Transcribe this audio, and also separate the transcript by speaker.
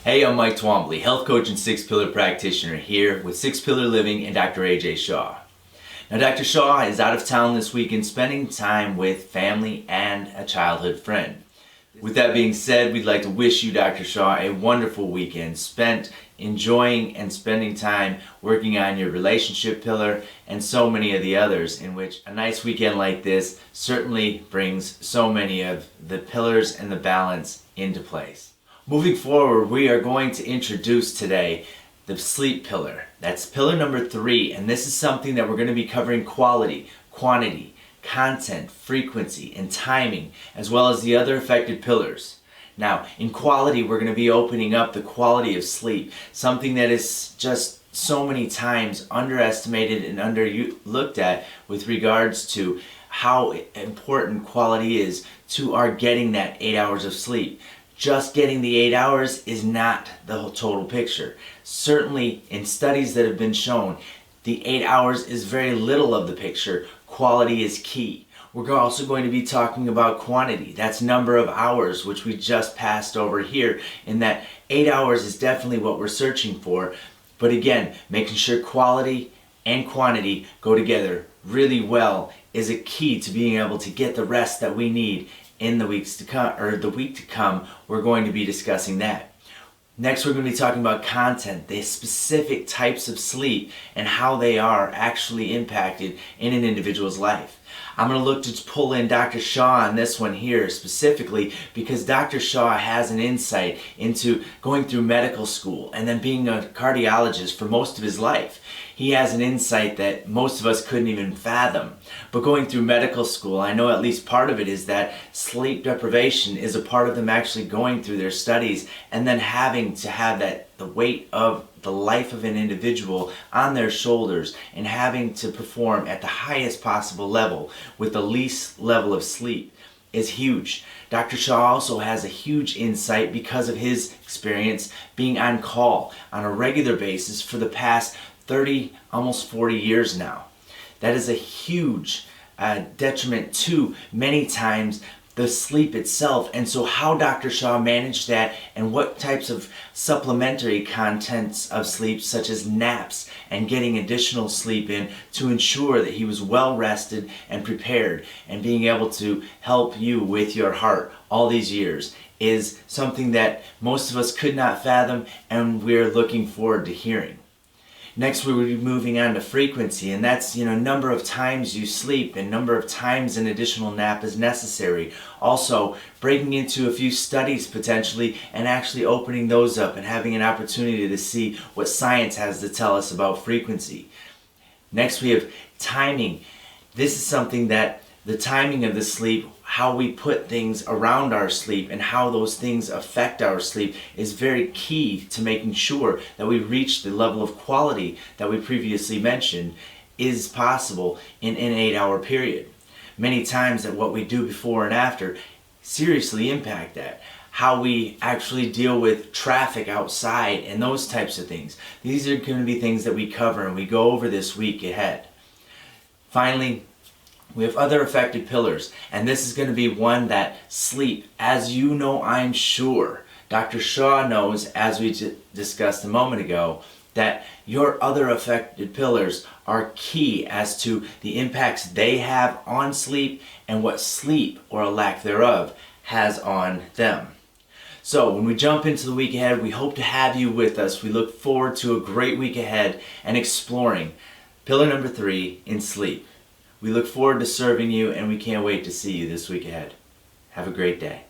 Speaker 1: Hey, I'm Mike Twombley, health coach and 6-pillar practitioner here with 6-Pillar Living and Dr. Aajay Shah. Now, Dr. Shah is out of town this weekend spending time with family and a childhood friend. With that being said, we'd like to wish you, Dr. Shah, a wonderful weekend spent enjoying and spending time working on your relationship pillar and so many of the others, in which a nice weekend like this certainly brings so many of the pillars and the balance into place. Moving forward, we are going to introduce today the sleep pillar. That's pillar number 3, and this is something that we're going to be covering: quality, quantity, content, frequency, and timing, as well as the other affected pillars. Now, in quality, we're going to be opening up the quality of sleep, something that is just so many times underestimated and underlooked at with regards to how important quality is to our getting that 8 hours of sleep. Just getting the 8 hours is not the whole total picture. Certainly, in studies that have been shown, the 8 hours is very little of the picture. Quality is key. We're also going to be talking about quantity. That's number of hours, which we just passed over here, in that 8 hours is definitely what we're searching for. But again, making sure quality and quantity go together really well is a key to being able to get the rest that we need in the weeks to come, or the week to come. We're going to be discussing that. Next, we're going to be talking about content, the specific types of sleep and how they are actually impacted in an individual's life. I'm going to look to pull in Dr. Shah on this one here specifically because Dr. Shah has an insight into going through medical school and then being a cardiologist for most of his life. He has an insight that most of us couldn't even fathom. But going through medical school, I know at least part of it is that sleep deprivation is a part of them actually going through their studies and then having to have the weight of the life of an individual on their shoulders and having to perform at the highest possible level with the least level of sleep is huge. Dr. Shah also has a huge insight because of his experience being on call on a regular basis for the past 30, almost 40 years now. That is a huge detriment to many times the sleep itself. And so how Dr. Shah managed that and what types of supplementary contents of sleep, such as naps and getting additional sleep in, to ensure that he was well rested and prepared and being able to help you with your heart all these years, is something that most of us could not fathom, and we're looking forward to hearing. Next, we will be moving on to frequency, and that's, number of times you sleep and number of times an additional nap is necessary. Also, breaking into a few studies potentially and actually opening those up and having an opportunity to see what science has to tell us about frequency. Next, we have timing. This is something that the timing of the sleep, how we put things around our sleep and how those things affect our sleep, is very key to making sure that we reach the level of quality that we previously mentioned is possible in an 8-hour period. Many times that what we do before and after seriously impact that. How we actually deal with traffic outside and those types of things. These are going to be things that we cover and we go over this week ahead. Finally, we have other affected pillars, and this is going to be one that sleep, as you know, I'm sure Dr. Shah knows, as we discussed a moment ago, that your other affected pillars are key as to the impacts they have on sleep and what sleep, or a lack thereof, has on them. So when we jump into the week ahead, we hope to have you with us. We look forward to a great week ahead and exploring pillar number 3 in sleep. We look forward to serving you, and we can't wait to see you this week ahead. Have a great day.